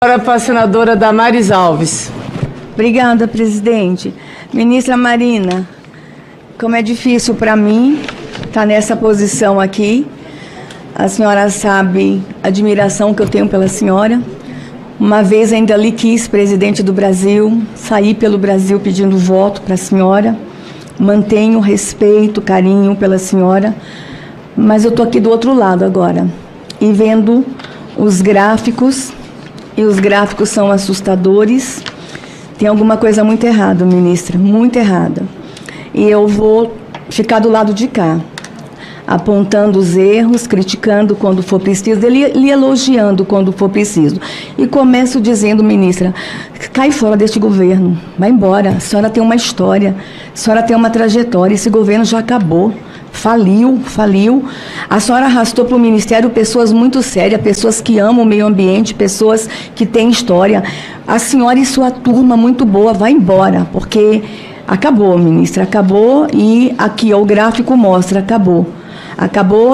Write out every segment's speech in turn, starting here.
Agora para a senadora Damares Alves. Obrigada, presidente. Ministra Marina, como é difícil para mim estar nessa posição aqui, a senhora sabe a admiração que eu tenho pela senhora. Uma vez ainda lhe quis presidente do Brasil, saí pelo Brasil pedindo voto para a senhora, mantenho respeito, carinho pela senhora, mas eu estou aqui do outro lado agora, e vendo os gráficos, e os gráficos são assustadores. Tem alguma coisa muito errada, ministra, muito errada. E eu vou ficar do lado de cá, apontando os erros, criticando quando for preciso, lhe elogiando quando for preciso. E começo dizendo, ministra, cai fora deste governo, vai embora. A senhora tem uma história, a senhora tem uma trajetória, esse governo já acabou. Faliu. A senhora arrastou para o Ministério pessoas muito sérias, pessoas que amam o meio ambiente, pessoas que têm história. A senhora e sua turma muito boa, vai embora, porque acabou, ministra, acabou, e aqui o gráfico mostra, acabou,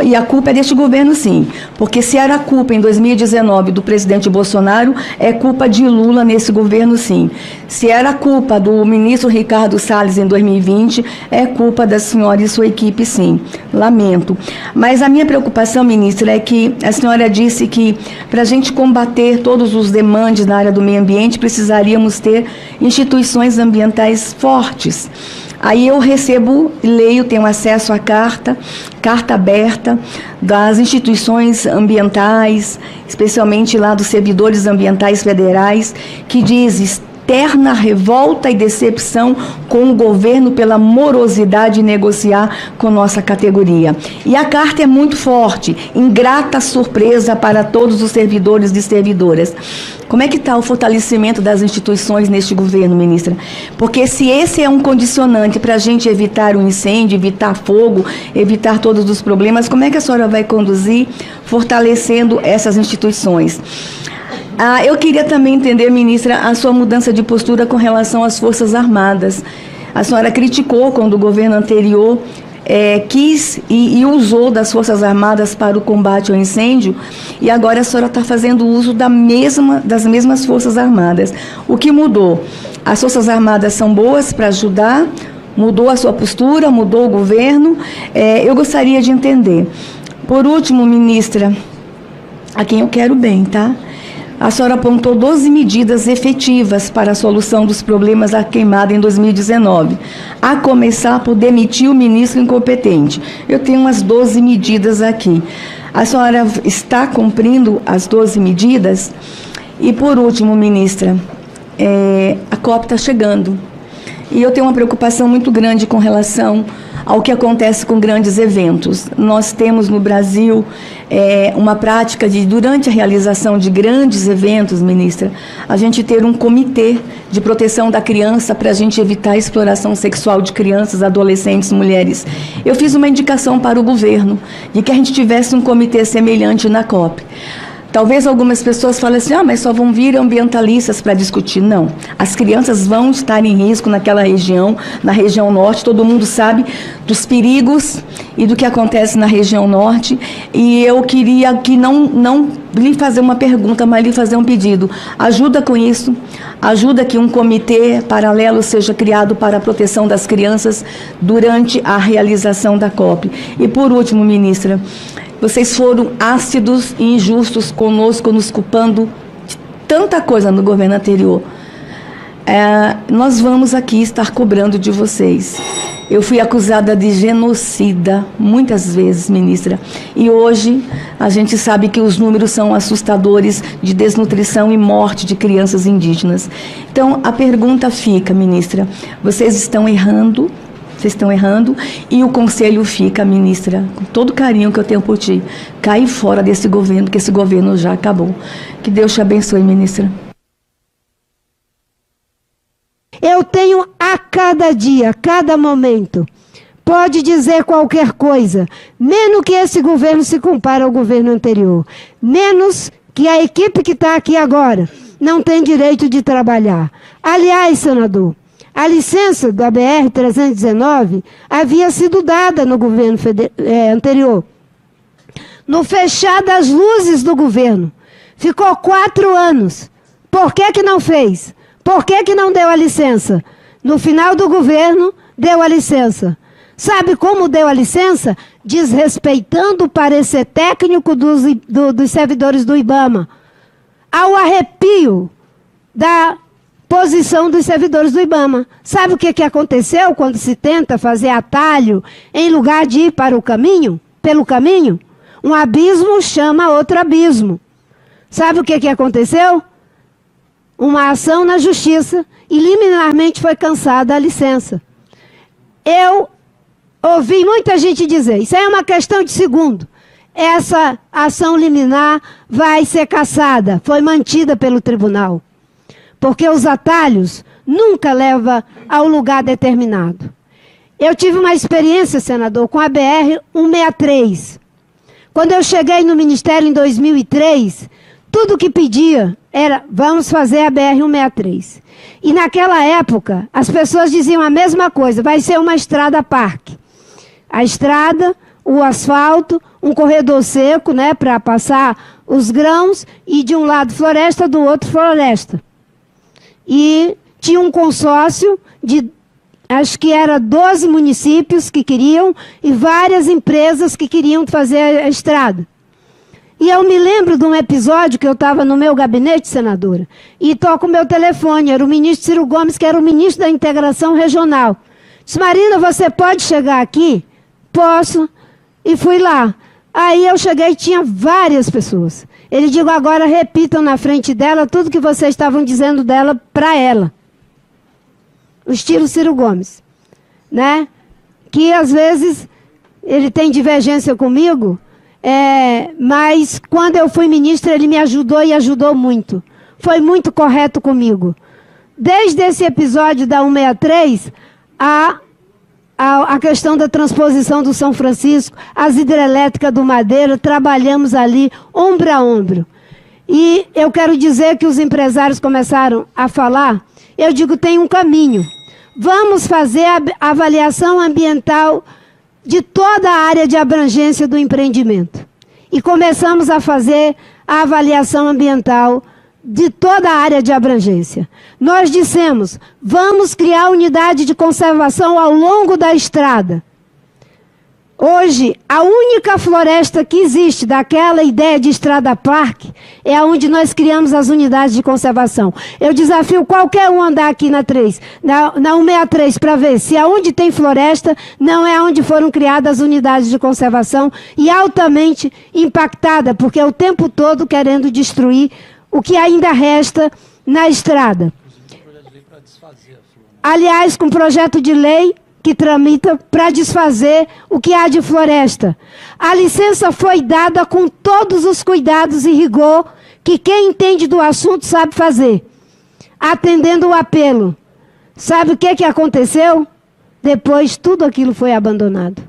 e a culpa é deste governo, sim, porque se era culpa em 2019 do presidente Bolsonaro, é culpa de Lula nesse governo, sim. Se era culpa do ministro Ricardo Salles em 2020, é culpa da senhora e sua equipe, sim. Lamento. Mas a minha preocupação, ministra, é que a senhora disse que para a gente combater todos os demandes na área do meio ambiente, precisaríamos ter instituições ambientais fortes. Aí eu recebo, leio, tenho acesso à carta aberta das instituições ambientais, especialmente lá dos servidores ambientais federais, que diz externa revolta e decepção com o governo pela morosidade de negociar com nossa categoria. E a carta é muito forte, ingrata surpresa para todos os servidores e servidoras. Como é que está o fortalecimento das instituições neste governo, ministra? Porque se esse é um condicionante para a gente evitar um incêndio, evitar fogo, evitar todos os problemas, como é que a senhora vai conduzir fortalecendo essas instituições? Eu queria também entender, ministra, a sua mudança de postura com relação às Forças Armadas. A senhora criticou quando o governo anterior quis e usou das Forças Armadas para o combate ao incêndio, e agora a senhora está fazendo uso das mesmas Forças Armadas. O que mudou? As Forças Armadas são boas para ajudar, mudou a sua postura, mudou o governo. Eu gostaria de entender. Por último, ministra, a quem eu quero bem, tá? A senhora apontou 12 medidas efetivas para a solução dos problemas da queimada em 2019, a começar por demitir o ministro incompetente. Eu tenho umas 12 medidas aqui. A senhora está cumprindo as 12 medidas? E, por último, ministra, a COP está chegando. E eu tenho uma preocupação muito grande com relação ao que acontece com grandes eventos. Nós temos no Brasil uma prática de, durante a realização de grandes eventos, ministra, a gente ter um comitê de proteção da criança para a gente evitar a exploração sexual de crianças, adolescentes, mulheres. Eu fiz uma indicação para o governo de que a gente tivesse um comitê semelhante na COP. Talvez algumas pessoas falem assim, mas só vão vir ambientalistas para discutir. Não, as crianças vão estar em risco naquela região, na região norte, todo mundo sabe dos perigos e do que acontece na região norte, e eu queria que não lhe fazer uma pergunta, mas lhe fazer um pedido. Ajuda com isso, ajuda que um comitê paralelo seja criado para a proteção das crianças durante a realização da COP. E por último, ministra, vocês foram ácidos e injustos conosco, nos culpando de tanta coisa no governo anterior. Nós vamos aqui estar cobrando de vocês. Eu fui acusada de genocida muitas vezes, ministra. E hoje a gente sabe que os números são assustadores de desnutrição e morte de crianças indígenas. Então, a pergunta fica, ministra, vocês estão errando, e o conselho fica, ministra, com todo o carinho que eu tenho por ti, cai fora desse governo, que esse governo já acabou. Que Deus te abençoe, ministra. Eu tenho a cada dia, a cada momento, pode dizer qualquer coisa, menos que esse governo se compara ao governo anterior, menos que a equipe que está aqui agora não tem direito de trabalhar. Aliás, senador, a licença da BR-319 havia sido dada no governo anterior. No fechar das luzes do governo, ficou 4 anos Por que não fez? Por que não deu a licença? No final do governo, deu a licença. Sabe como deu a licença? Desrespeitando o parecer técnico dos servidores do IBAMA. Ao arrepio da posição dos servidores do IBAMA. Sabe o que aconteceu quando se tenta fazer atalho em lugar de ir para o caminho? Pelo caminho? Um abismo chama outro abismo. Sabe o que aconteceu? Uma ação na justiça e liminarmente foi cassada a licença. Eu ouvi muita gente dizer, isso aí é uma questão de segundo. Essa ação liminar vai ser cassada, foi mantida pelo tribunal. Porque os atalhos nunca levam ao lugar determinado. Eu tive uma experiência, senador, com a BR-163. Quando eu cheguei no Ministério em 2003, tudo que pedia era, vamos fazer a BR-163. E naquela época, as pessoas diziam a mesma coisa, vai ser uma estrada-parque. A estrada, o asfalto, um corredor seco, né, para passar os grãos, e de um lado floresta, do outro floresta. E tinha um consórcio de, acho que era 12 municípios que queriam, e várias empresas que queriam fazer a estrada. E eu me lembro de um episódio que eu estava no meu gabinete, senadora, e toco o meu telefone, era o ministro Ciro Gomes, que era o ministro da Integração Regional. Disse, Marina, você pode chegar aqui? Posso. E fui lá. Aí eu cheguei e tinha várias pessoas. Ele disse, agora repitam na frente dela tudo que vocês estavam dizendo dela para ela. O estilo Ciro Gomes. Né? Que às vezes ele tem divergência comigo, mas quando eu fui ministra ele me ajudou e ajudou muito. Foi muito correto comigo. Desde esse episódio da 163, a questão da transposição do São Francisco, as hidrelétricas do Madeira, trabalhamos ali ombro a ombro. E eu quero dizer que os empresários começaram a falar, eu digo, tem um caminho. Vamos fazer a avaliação ambiental de toda a área de abrangência do empreendimento. E começamos a fazer a avaliação ambiental de toda a área de abrangência. Nós dissemos, vamos criar unidade de conservação ao longo da estrada. Hoje, a única floresta que existe daquela ideia de estrada-parque é onde nós criamos as unidades de conservação. Eu desafio qualquer um a andar aqui na 163 para ver se aonde tem floresta não é onde foram criadas as unidades de conservação e altamente impactada, porque é o tempo todo querendo destruir o que ainda resta na estrada. Aliás, com projeto de lei que tramita para desfazer o que há de floresta. A licença foi dada com todos os cuidados e rigor que quem entende do assunto sabe fazer, atendendo o apelo. Sabe o que aconteceu? Depois tudo aquilo foi abandonado.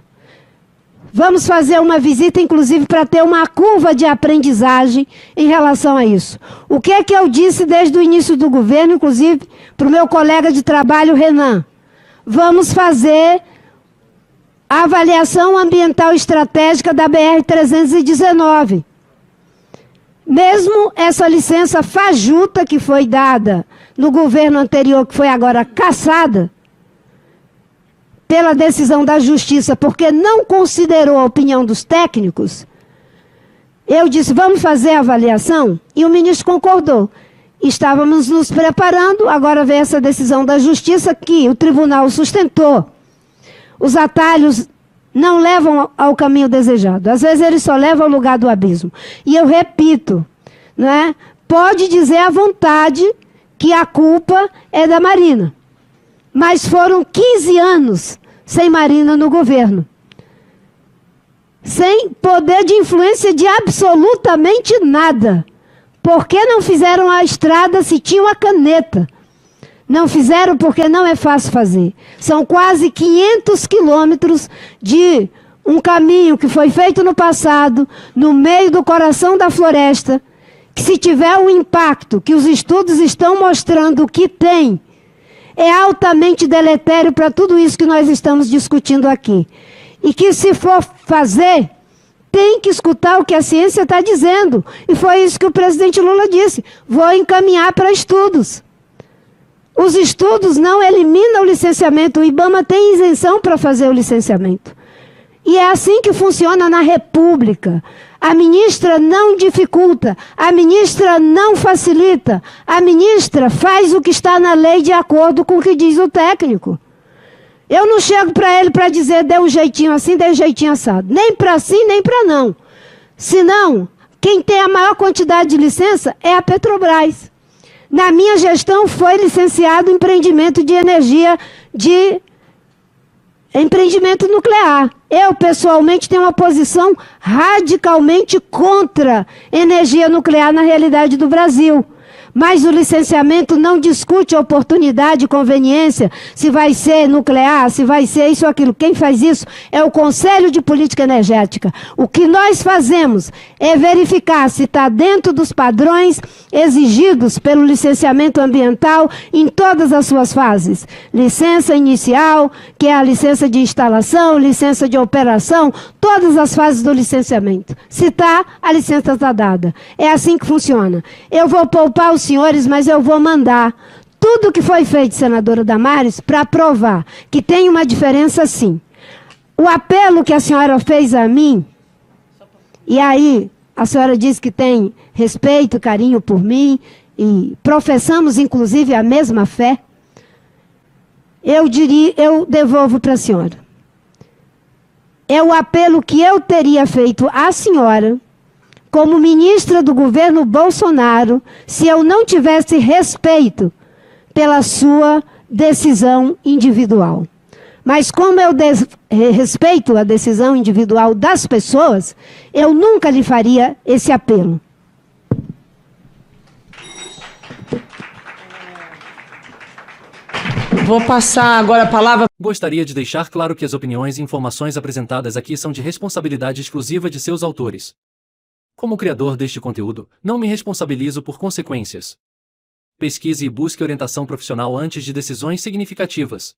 Vamos fazer uma visita, inclusive, para ter uma curva de aprendizagem em relação a isso. O que eu disse desde o início do governo, inclusive, para o meu colega de trabalho, Renan? Vamos fazer a avaliação ambiental estratégica da BR-319. Mesmo essa licença fajuta que foi dada no governo anterior, que foi agora cassada, pela decisão da Justiça, porque não considerou a opinião dos técnicos, eu disse, vamos fazer a avaliação? E o ministro concordou. Estávamos nos preparando, agora veio essa decisão da Justiça que o tribunal sustentou. Os atalhos não levam ao caminho desejado. Às vezes eles só levam ao lugar do abismo. E eu repito, né, pode dizer à vontade que a culpa é da Marina. Mas foram 15 anos sem Marina no governo. Sem poder de influência de absolutamente nada. Por que não fizeram a estrada se tinham a caneta? Não fizeram porque não é fácil fazer. São quase 500 quilômetros de um caminho que foi feito no passado, no meio do coração da floresta, que se tiver o impacto que os estudos estão mostrando que tem, é altamente deletério para tudo isso que nós estamos discutindo aqui. E que se for fazer, tem que escutar o que a ciência está dizendo. E foi isso que o presidente Lula disse. Vou encaminhar para estudos. Os estudos não eliminam o licenciamento. O IBAMA tem isenção para fazer o licenciamento. E é assim que funciona na República. A ministra não dificulta, a ministra não facilita, a ministra faz o que está na lei de acordo com o que diz o técnico. Eu não chego para ele para dizer, dê um jeitinho assim, dê um jeitinho assado. Nem para sim, nem para não. Senão, quem tem a maior quantidade de licença é a Petrobras. Na minha gestão foi licenciado empreendimento de energia de empreendimento nuclear. Eu, pessoalmente, tenho uma posição radicalmente contra energia nuclear na realidade do Brasil. Mas o licenciamento não discute oportunidade, conveniência, se vai ser nuclear, se vai ser isso ou aquilo. Quem faz isso é o Conselho de Política Energética. O que nós fazemos é verificar se está dentro dos padrões exigidos pelo licenciamento ambiental em todas as suas fases. Licença inicial, que é a licença de instalação, licença de operação, todas as fases do licenciamento. Se está, a licença está dada. É assim que funciona. Eu vou poupar os senhores, mas eu vou mandar tudo o que foi feito, senadora Damares, para provar que tem uma diferença sim. O apelo que a senhora fez a mim, e aí a senhora diz que tem respeito, carinho por mim, e professamos inclusive a mesma fé, eu devolvo para a senhora. É o apelo que eu teria feito à senhora, como ministra do governo Bolsonaro, se eu não tivesse respeito pela sua decisão individual. Mas como eu respeito a decisão individual das pessoas, eu nunca lhe faria esse apelo. Vou passar agora a palavra. Gostaria de deixar claro que as opiniões e informações apresentadas aqui são de responsabilidade exclusiva de seus autores. Como criador deste conteúdo, não me responsabilizo por consequências. Pesquise e busque orientação profissional antes de decisões significativas.